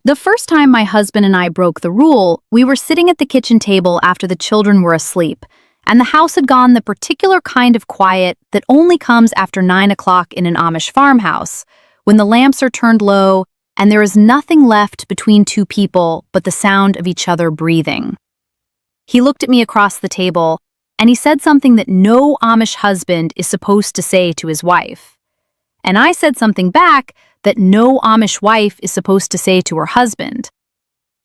The first time my husband and I broke the rule, we were sitting at the kitchen table after the children were asleep, and the house had gone the particular kind of quiet that only comes after 9 o'clock in an Amish farmhouse, when the lamps are turned low and there is nothing left between two people but the sound of each other breathing. He looked at me across the table, and he said something that no Amish husband is supposed to say to his wife. And I said something back that no Amish wife is supposed to say to her husband.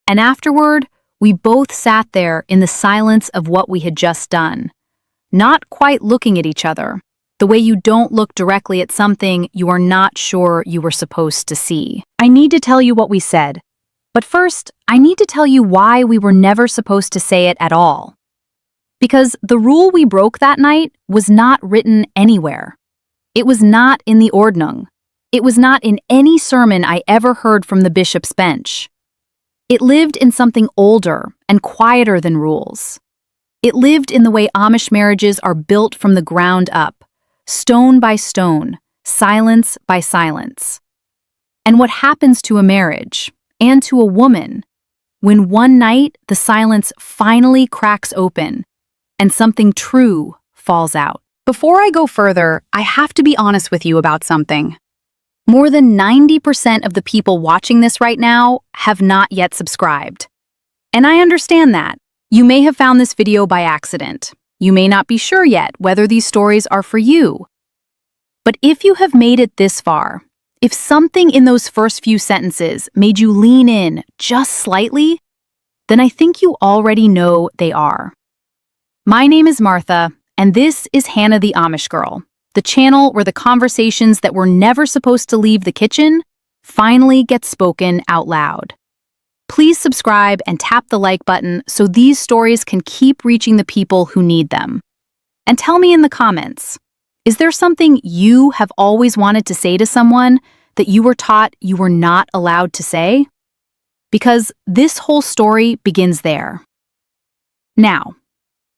And afterward, we both sat there in the silence of what we had just done, not quite looking at each other, the way you don't look directly at something you are not sure you were supposed to see. I need to tell you what we said, but first, I need to tell you why we were never supposed to say it at all. Because the rule we broke that night was not written anywhere. It was not in the Ordnung. It was not in any sermon I ever heard from the bishop's bench. It lived in something older and quieter than rules. It lived in the way Amish marriages are built from the ground up, stone by stone, silence by silence. And what happens to a marriage, and to a woman, when one night the silence finally cracks open and something true falls out. Before I go further, I have to be honest with you about something. More than 90% of the people watching this right now have not yet subscribed. And I understand that. You may have found this video by accident. You may not be sure yet whether these stories are for you. But if you have made it this far, if something in those first few sentences made you lean in just slightly, then I think you already know they are. My name is Martha, and this is Hannah the Amish Girl, the channel where the conversations that were never supposed to leave the kitchen finally get spoken out loud. Please subscribe and tap the like button so these stories can keep reaching the people who need them. And tell me in the comments, is there something you have always wanted to say to someone that you were taught you were not allowed to say? Because this whole story begins there. Now,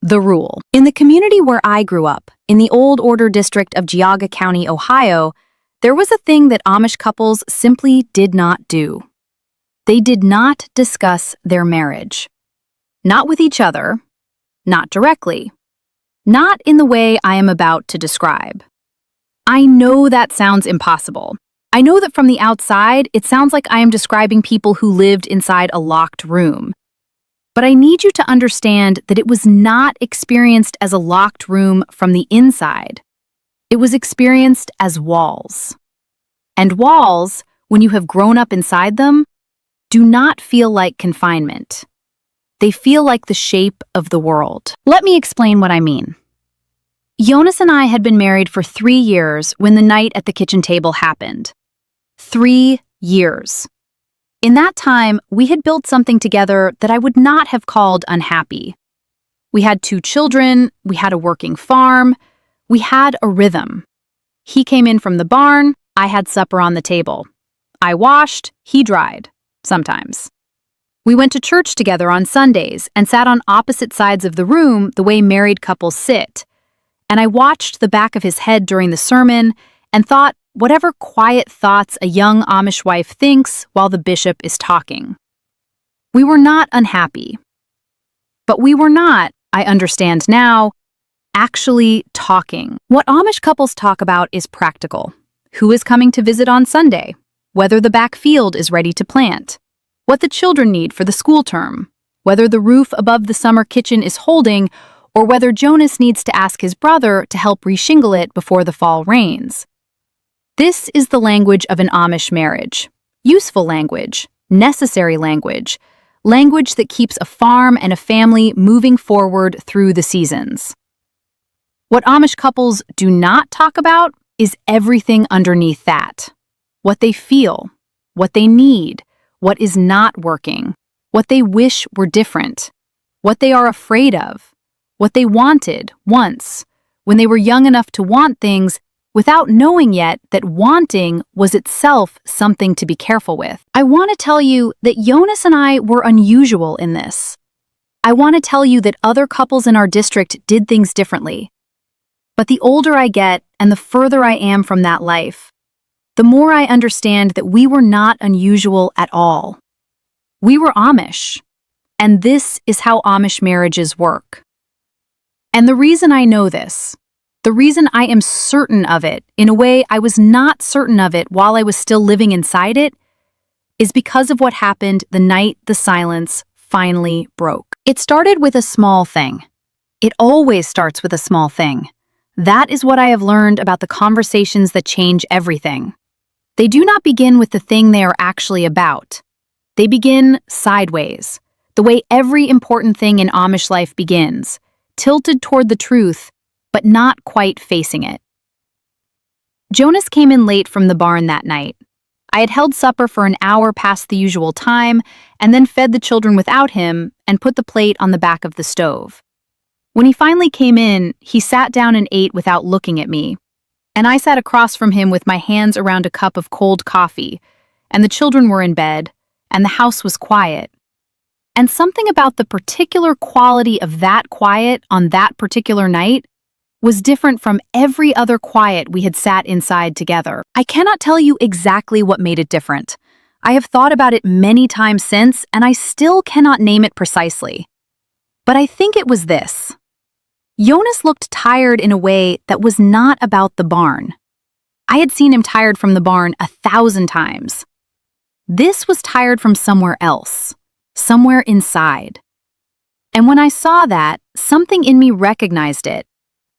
the rule. In the community where I grew up, in the Old Order district of Geauga County, Ohio, there was a thing that Amish couples simply did not do. They did not discuss their marriage. Not with each other, not directly, not in the way I am about to describe. I know that sounds impossible. I know that from the outside, it sounds like I am describing people who lived inside a locked room. But I need you to understand that it was not experienced as a locked room from the inside. It was experienced as walls. And walls, when you have grown up inside them, do not feel like confinement. They feel like the shape of the world. Let me explain what I mean. Jonas and I had been married for 3 years when the night at the kitchen table happened. 3 years. In that time, we had built something together that I would not have called unhappy. We had 2 children, we had a working farm, we had a rhythm. He came in from the barn, I had supper on the table. I washed, he dried, sometimes. We went to church together on Sundays and sat on opposite sides of the room the way married couples sit. And I watched the back of his head during the sermon and thought whatever quiet thoughts a young Amish wife thinks while the bishop is talking. We were not unhappy. But we were not, I understand now, actually talking. What Amish couples talk about is practical. Who is coming to visit on Sunday? Whether the back field is ready to plant. What the children need for the school term. Whether the roof above the summer kitchen is holding, or whether Jonas needs to ask his brother to help reshingle it before the fall rains. This is the language of an Amish marriage. Useful language, necessary language, language that keeps a farm and a family moving forward through the seasons. What Amish couples do not talk about is everything underneath that. What they feel, what they need, what is not working, what they wish were different, what they are afraid of, what they wanted once, when they were young enough to want things without knowing yet that wanting was itself something to be careful with. I want to tell you that Jonas and I were unusual in this. I want to tell you that other couples in our district did things differently. But the older I get and the further I am from that life, the more I understand that we were not unusual at all. We were Amish, and this is how Amish marriages work. And the reason I know this, the reason I am certain of it in a way I was not certain of it while I was still living inside it, is because of what happened the night the silence finally broke. It started with a small thing. It always starts with a small thing. That is what I have learned about the conversations that change everything. They do not begin with the thing they are actually about. They begin sideways, the way every important thing in Amish life begins, tilted toward the truth, but not quite facing it. Jonas came in late from the barn that night. I had held supper for an hour past the usual time, and then fed the children without him and put the plate on the back of the stove. When he finally came in, he sat down and ate without looking at me, and I sat across from him with my hands around a cup of cold coffee, and the children were in bed, and the house was quiet. And something about the particular quality of that quiet on that particular night was different from every other quiet we had sat inside together. I cannot tell you exactly what made it different. I have thought about it many times since, and I still cannot name it precisely. But I think it was this. Jonas looked tired in a way that was not about the barn. I had seen him tired from the barn 1,000 times. This was tired from somewhere else, somewhere inside. And when I saw that, something in me recognized it,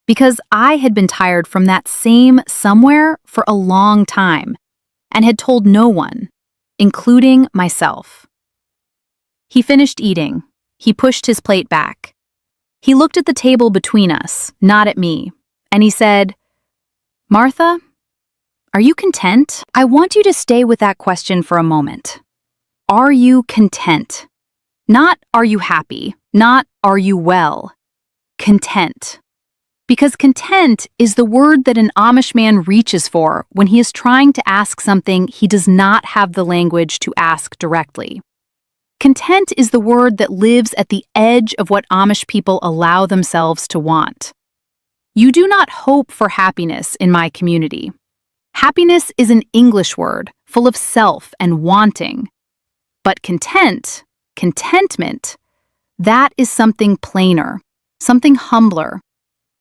because I had been tired from that same somewhere for a long time and had told no one, including myself. He finished eating. He pushed his plate back. He looked at the table between us, not at me, and he said, "Martha, are you content?" I want you to stay with that question for a moment. Are you content? Not are you happy, not are you well. Content. Because content is the word that an Amish man reaches for when he is trying to ask something he does not have the language to ask directly. Content is the word that lives at the edge of what Amish people allow themselves to want. You do not hope for happiness in my community. Happiness is an English word full of self and wanting. But content, contentment, that is something plainer, something humbler,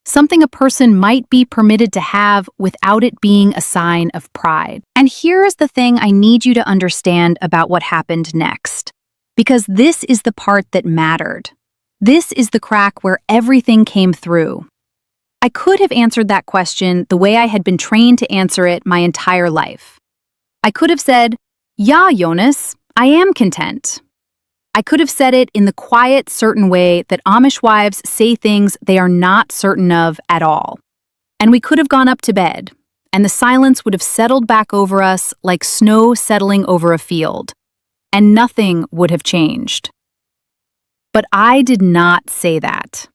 something a person might be permitted to have without it being a sign of pride. And here is the thing I need you to understand about what happened next, because this is the part that mattered. This is the crack where everything came through. I could have answered that question the way I had been trained to answer it my entire life. I could have said, "Yeah, Jonas, I am content." I could have said it in the quiet, certain way that Amish wives say things they are not certain of at all. And we could have gone up to bed, and the silence would have settled back over us like snow settling over a field, and nothing would have changed. But I did not say that.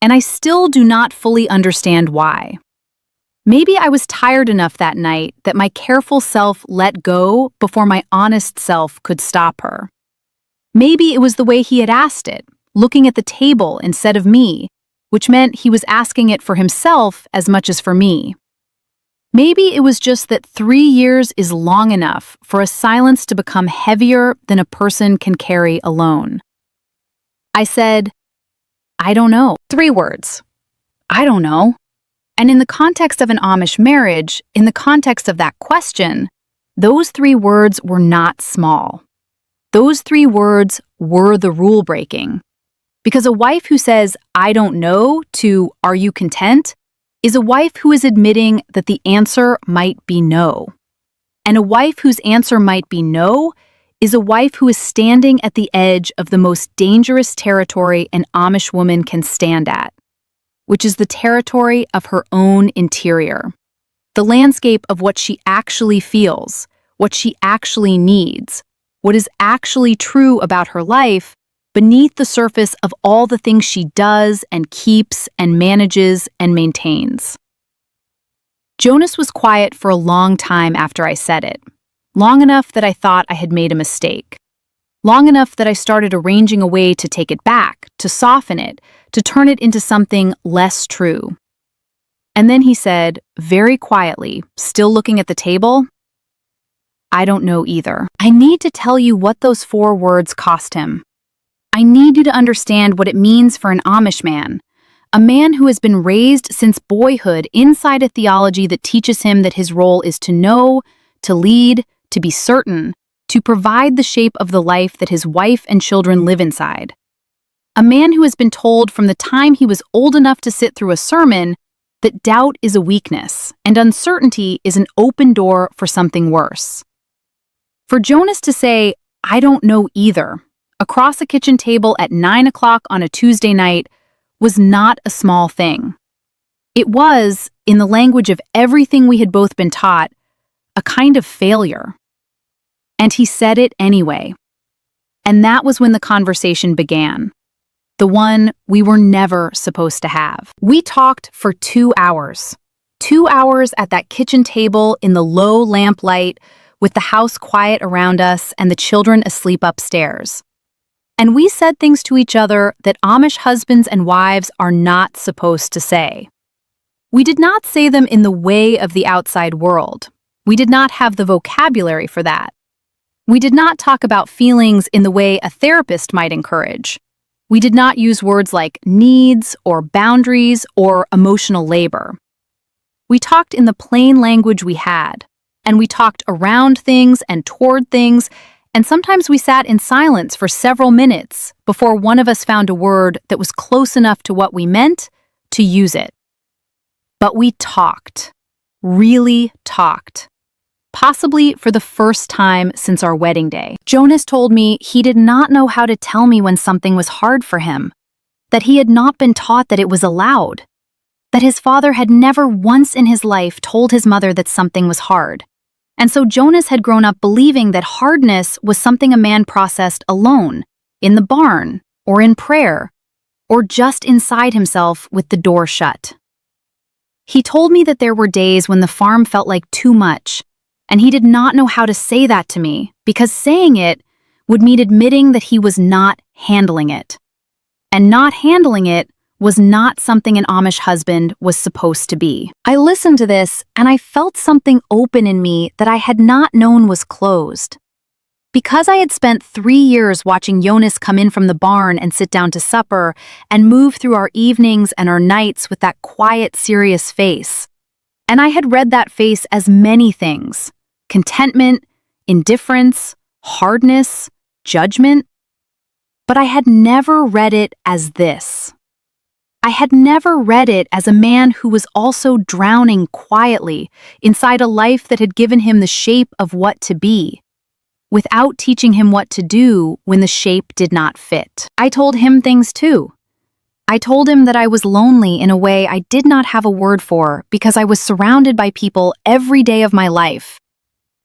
And I still do not fully understand why. Maybe I was tired enough that night that my careful self let go before my honest self could stop her. Maybe it was the way he had asked it, looking at the table instead of me, which meant he was asking it for himself as much as for me. Maybe it was just that 3 years is long enough for a silence to become heavier than a person can carry alone. I said, "I don't know." 3 words. I don't know. And in the context of an Amish marriage, in the context of that question, those 3 words were not small. Those 3 words were the rule breaking. Because a wife who says, "I don't know," to "Are you content?" is a wife who is admitting that the answer might be no. And a wife whose answer might be no is a wife who is standing at the edge of the most dangerous territory an Amish woman can stand at, which is the territory of her own interior, the landscape of what she actually feels, what she actually needs, what is actually true about her life beneath the surface of all the things she does and keeps and manages and maintains. Jonas was quiet for a long time after I said it, long enough that I thought I had made a mistake, long enough that I started arranging a way to take it back, to soften it, to turn it into something less true. And then he said, very quietly, still looking at the table, I don't know either. I need to tell you what those 4 words cost him. I need you to understand what it means for an Amish man, a man who has been raised since boyhood inside a theology that teaches him that his role is to know, to lead, to be certain, to provide the shape of the life that his wife and children live inside. A man who has been told from the time he was old enough to sit through a sermon that doubt is a weakness and uncertainty is an open door for something worse. For Jonas to say, "I don't know either," across a kitchen table at 9 o'clock on a Tuesday night was not a small thing. It was, in the language of everything we had both been taught, a kind of failure. And he said it anyway. And that was when the conversation began. The one we were never supposed to have. We talked for 2 hours. 2 hours at that kitchen table in the low lamplight, with the house quiet around us and the children asleep upstairs. And we said things to each other that Amish husbands and wives are not supposed to say. We did not say them in the way of the outside world. We did not have the vocabulary for that. We did not talk about feelings in the way a therapist might encourage. We did not use words like needs or boundaries or emotional labor. We talked in the plain language we had, and we talked around things and toward things, and sometimes we sat in silence for several minutes before one of us found a word that was close enough to what we meant to use it. But we talked, really talked, possibly for the first time since our wedding day. Jonas told me he did not know how to tell me when something was hard for him, that he had not been taught that it was allowed, that his father had never once in his life told his mother that something was hard. And so Jonas had grown up believing that hardness was something a man processed alone, in the barn, or in prayer, or just inside himself with the door shut. He told me that there were days when the farm felt like too much, and he did not know how to say that to me, because saying it would mean admitting that he was not handling it. And not handling it was not something an Amish husband was supposed to be. I listened to this, and I felt something open in me that I had not known was closed. Because I had spent 3 years watching Jonas come in from the barn and sit down to supper, and move through our evenings and our nights with that quiet, serious face. And I had read that face as many things: contentment, indifference, hardness, judgment. But I had never read it as this. I had never read it as a man who was also drowning quietly inside a life that had given him the shape of what to be, without teaching him what to do when the shape did not fit. I told him things too. I told him that I was lonely in a way I did not have a word for because I was surrounded by people every day of my life.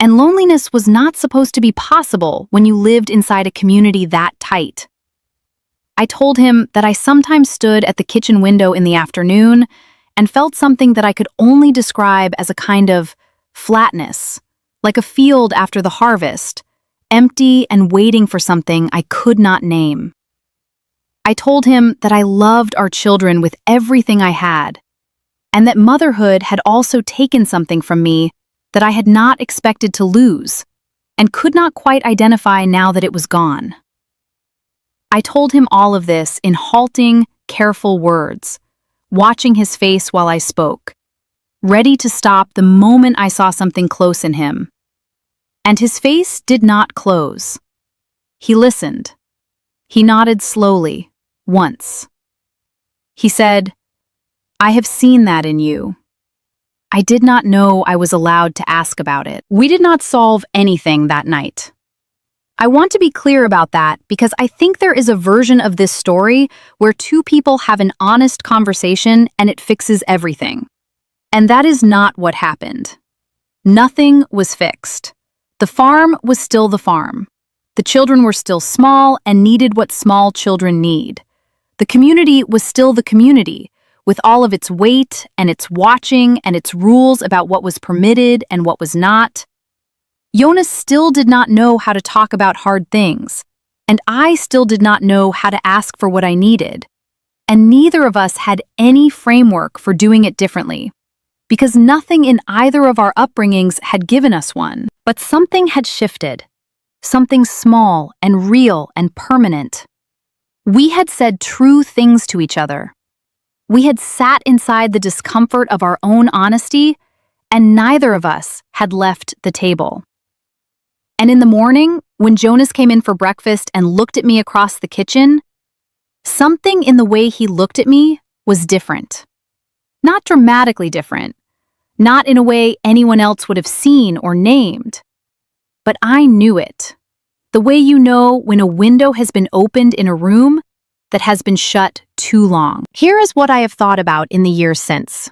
And loneliness was not supposed to be possible when you lived inside a community that tight. I told him that I sometimes stood at the kitchen window in the afternoon and felt something that I could only describe as a kind of flatness, like a field after the harvest, empty and waiting for something I could not name. I told him that I loved our children with everything I had, and that motherhood had also taken something from me that I had not expected to lose, and could not quite identify now that it was gone. I told him all of this in halting, careful words, watching his face while I spoke, ready to stop the moment I saw something close in him. And his face did not close. He listened. He nodded slowly, once. He said, "I have seen that in you." I did not know I was allowed to ask about it. We did not solve anything that night. I want to be clear about that because I think there is a version of this story where 2 people have an honest conversation and it fixes everything. And that is not what happened. Nothing was fixed. The farm was still the farm. The children were still small and needed what small children need. The community was still the community, with all of its weight and its watching and its rules about what was permitted and what was not. Jonas still did not know how to talk about hard things, and I still did not know how to ask for what I needed. And neither of us had any framework for doing it differently, because nothing in either of our upbringings had given us one. But something had shifted, something small and real and permanent. We had said true things to each other. We had sat inside the discomfort of our own honesty, and neither of us had left the table. And in the morning, when Jonas came in for breakfast and looked at me across the kitchen, something in the way he looked at me was different. Not dramatically different, not in a way anyone else would have seen or named. But I knew it. The way you know when a window has been opened in a room that has been shut too long. Here is what I have thought about in the years since.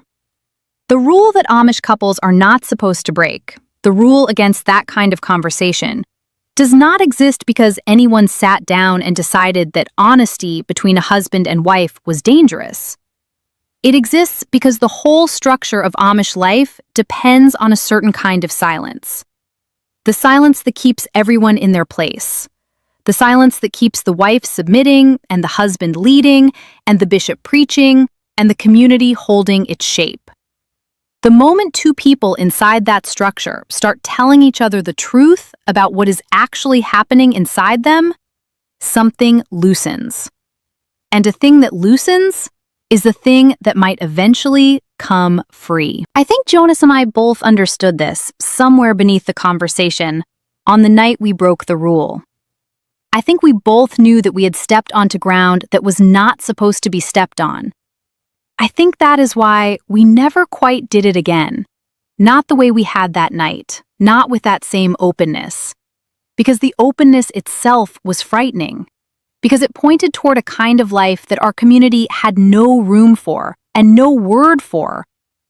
The rule that Amish couples are not supposed to break, the rule against that kind of conversation, does not exist because anyone sat down and decided that honesty between a husband and wife was dangerous. It exists because the whole structure of Amish life depends on a certain kind of silence. The silence that keeps everyone in their place. The silence that keeps the wife submitting and the husband leading and the bishop preaching and the community holding its shape. The moment two people inside that structure start telling each other the truth about what is actually happening inside them, something loosens. And a thing that loosens is the thing that might eventually come free. I think Jonas and I both understood this somewhere beneath the conversation on the night we broke the rule. I think we both knew that we had stepped onto ground that was not supposed to be stepped on. I think that is why we never quite did it again. Not the way we had that night, not with that same openness. Because the openness itself was frightening. Because it pointed toward a kind of life that our community had no room for, and no word for,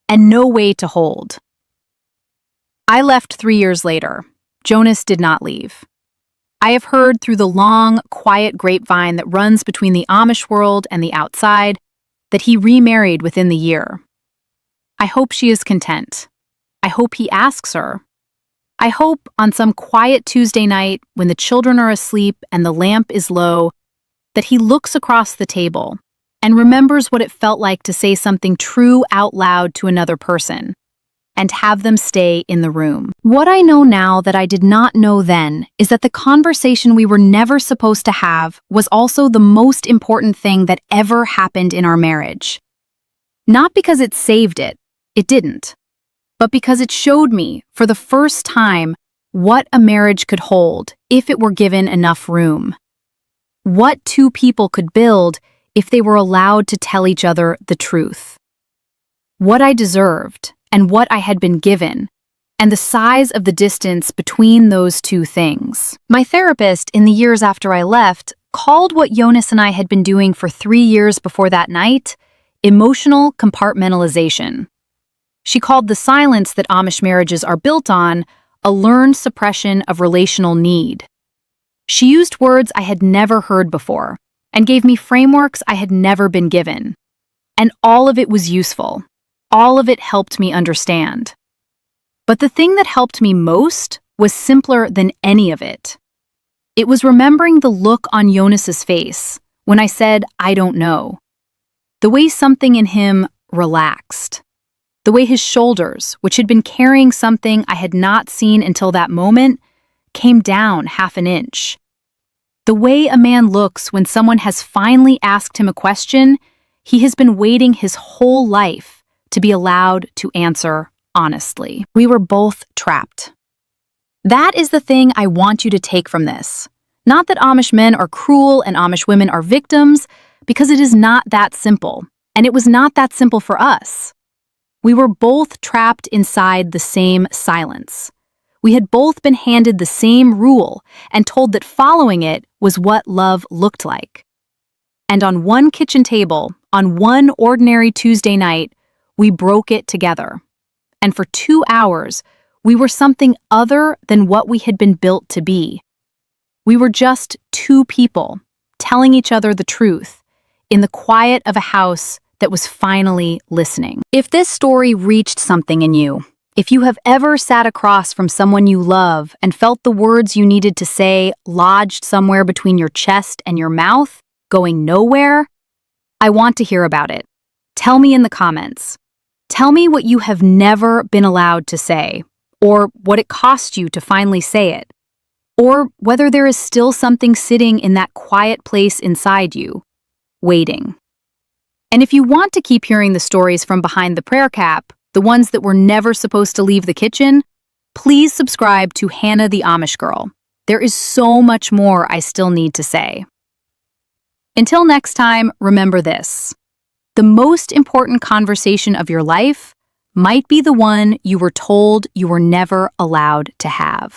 and no way to hold. I left 3 years later. Jonas did not leave. I have heard through the long, quiet grapevine that runs between the Amish world and the outside that he remarried within the year. I hope she is content. I hope he asks her. I hope on some quiet Tuesday night when the children are asleep and the lamp is low, that he looks across the table and remembers what it felt like to say something true out loud to another person and have them stay in the room. What I know now that I did not know then is that the conversation we were never supposed to have was also the most important thing that ever happened in our marriage. Not because it saved it didn't, but because it showed me, for the first time, what a marriage could hold if it were given enough room. What two people could build if they were allowed to tell each other the truth. What I deserved, and what I had been given, and the size of the distance between those two things. My therapist, in the years after I left, called what Jonas and I had been doing for 3 years before that night emotional compartmentalization. She called the silence that Amish marriages are built on a learned suppression of relational need. She used words I had never heard before, and gave me frameworks I had never been given. And all of it was useful. All of it helped me understand. But the thing that helped me most was simpler than any of it. It was remembering the look on Jonas's face when I said, I don't know. The way something in him relaxed. The way his shoulders, which had been carrying something I had not seen until that moment, came down half an inch. The way a man looks when someone has finally asked him a question he has been waiting his whole life to be allowed to answer honestly. We were both trapped. That is the thing I want you to take from this. Not that Amish men are cruel and Amish women are victims, because it is not that simple, and it was not that simple for us. We were both trapped inside the same silence. We had both been handed the same rule and told that following it was what love looked like. And on one kitchen table, on one ordinary Tuesday night, we broke it together. And for 2 hours, we were something other than what we had been built to be. We were just two people, telling each other the truth, in the quiet of a house that was finally listening. If this story reached something in you, if you have ever sat across from someone you love and felt the words you needed to say lodged somewhere between your chest and your mouth, going nowhere, I want to hear about it. Tell me in the comments. Tell me what you have never been allowed to say, or what it cost you to finally say it, or whether there is still something sitting in that quiet place inside you, waiting. And if you want to keep hearing the stories from behind the prayer cap, the ones that were never supposed to leave the kitchen, please subscribe to Hannah the Amish Girl. There is so much more I still need to say. Until next time, remember this. The most important conversation of your life might be the one you were told you were never allowed to have.